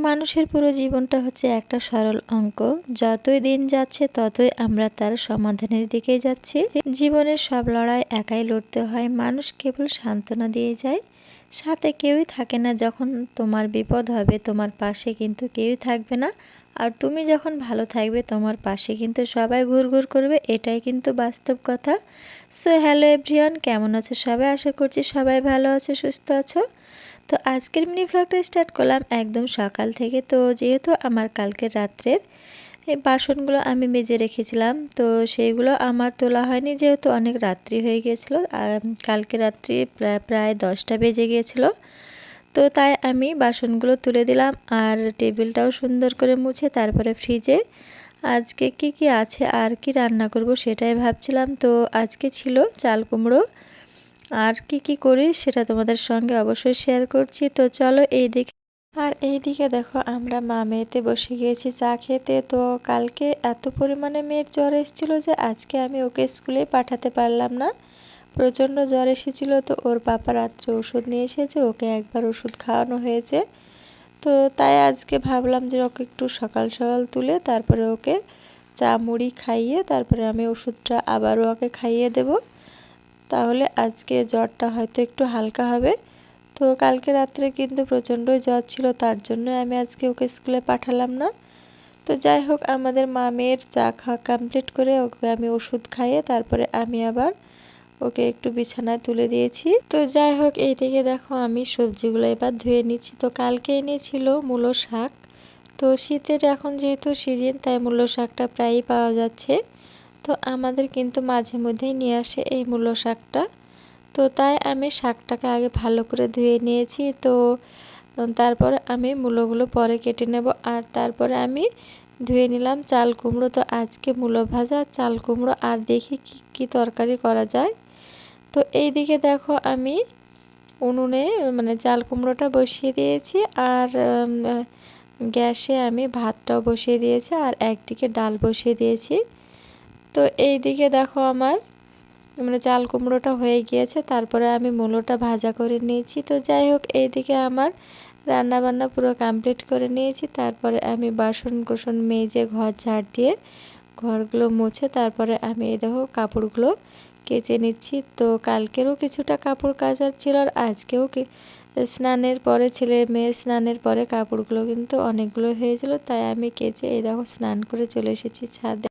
মানুষের পুরো জীবনটা হচ্ছে একটা সরল অঙ্ক। যতই দিন যাচ্ছে ততই আমরা তার সমাধানের দিকেই যাচ্ছি। জীবনের সব লড়াই একাই লড়তে হয়, মানুষ কেবল সান্ত্বনা দিয়ে যায়। সাথে কেউই থাকে না যখন তোমার বিপদ হবে, তোমার পাশে কিন্তু কেউই থাকবে না। আর তুমি যখন ভালো থাকবে তোমার পাশে কিন্তু সবাই ঘুরঘুর করবে, এটাই কিন্তু বাস্তব কথা। সো হ্যালো এভরিওয়ান, কেমন আছো সবাই? আশা করছি সবাই ভালো আছো, সুস্থ আছো। তো আজকের মিনি ভ্লগটা স্টার্ট করলাম একদম সকাল থেকে। তো যেহেতু আমার কালকের রাত্রের এই বাসনগুলো আমি মেজে রেখেছিলাম, তো সেইগুলো আমার তোলা হয়নি যেহেতু অনেক রাত্রি হয়ে গিয়েছিলো। কালকে রাত্রি প্রায় 10টা বেজে গিয়েছিলো। তো তাই আমি বাসনগুলো তুলে দিলাম আর টেবিলটাও সুন্দর করে মুছে তারপরে ফ্রিজে আজকে কি আছে আর কি রান্না করব সেটাই ভাবছিলাম। তো আজকে ছিল চাল কুমড়ো, আর কি করি সেটা তোমাদের সঙ্গে অবশ্যই শেয়ার করছি। তো চলো এইদিকে দেখো আমরা মা মেয়েতে বসে গিয়েছি চা খেতে। তো কালকে এত পরিমাণে মেয়ের জ্বর এসেছিলো যে আজকে আমি ওকে স্কুলে পাঠাতে পারলাম না, প্রচণ্ড জ্বর এসেছিলো। তো ওর পাপা রাত্রে ওষুধ নিয়ে এসেছে, ওকে একবার ওষুধ খাওয়ানো হয়েছে। তো তাই আজকে ভাবলাম যে ওকে একটু সকাল সকাল তুলে তারপরে ওকে চা মুড়ি খাইয়ে তারপরে আমি ওষুধটা আবারও ওকে খাইয়ে দেবো, তাহলে আজকে জ্বরটা হয়তো একটু হালকা হবে। তো কালকে রাত্রে কিন্তু প্রচণ্ডই জ্বর ছিল, তার জন্য আমি আজকে ওকে স্কুলে পাঠালাম না। তো যাই হোক, আমাদের মা মেয়ের চা খাওয়া কমপ্লিট করে ওকে আমি ওষুধ খাইয়ে তারপরে আমি আবার ওকে একটু বিছানায় তুলে দিয়েছি। তো যাই হোক, এইদিকে দেখো আমি সবজিগুলো এবার ধুয়ে নিচ্ছি। তো কালকে এনেছিল মূলো শাক। তো শীতের এখন যেহেতু সিজন, তাই মূলো শাকটা প্রায়ই পাওয়া যাচ্ছে। তো আমাদের কিন্তু মাঝে মধ্যেই নিয়ে আসে এই মূলো শাকটা। তো তাই আমি শাকটাকে আগে ভালো করে ধুয়ে নিয়েছি। তো তারপরে আমি মূলোগুলো পরে কেটে নেব, আর তারপরে আমি ধুয়ে নিলাম চাল কুমড়ো। তো আজকে মূলো ভাজা, চাল কুমড়ো আর দেখি কি তরকারি করা যায়। তো এই দিকে দেখো আমি উনুনে চাল কুমড়োটা বসিয়ে দিয়েছি, আর গ্যাসে আমি ভাতটাও বসিয়ে দিয়েছি, আর একদিকে ডাল বসিয়ে দিয়েছি। তো এই দিকে দেখো আমার চাল কুমড়োটা হয়ে গিয়েছে, তারপরে আমি মূলোটা ভাজা করে নিয়েছি। তো যাই হোক, এইদিকে আমার রান্না বান্না পুরো কমপ্লিট করে নিয়েছি। তারপরে আমি বাসন কোসন মেজে ঘর ঝাড় দিয়ে ঘরগুলো মুছে তারপরে আমি এই দেখো কাপড়গুলো কেচে নিচ্ছি। তো কালকেরও কিছুটা কাপড় কাচার ছিল, আর আজকেও স্নানের পরে ছেলে মেয়ের স্নানের পরে কাপড়গুলো কিন্তু অনেকগুলো হয়েছিল, তাই আমি কেচে এই দেখো স্নান করে চলে এসেছি ছাদে।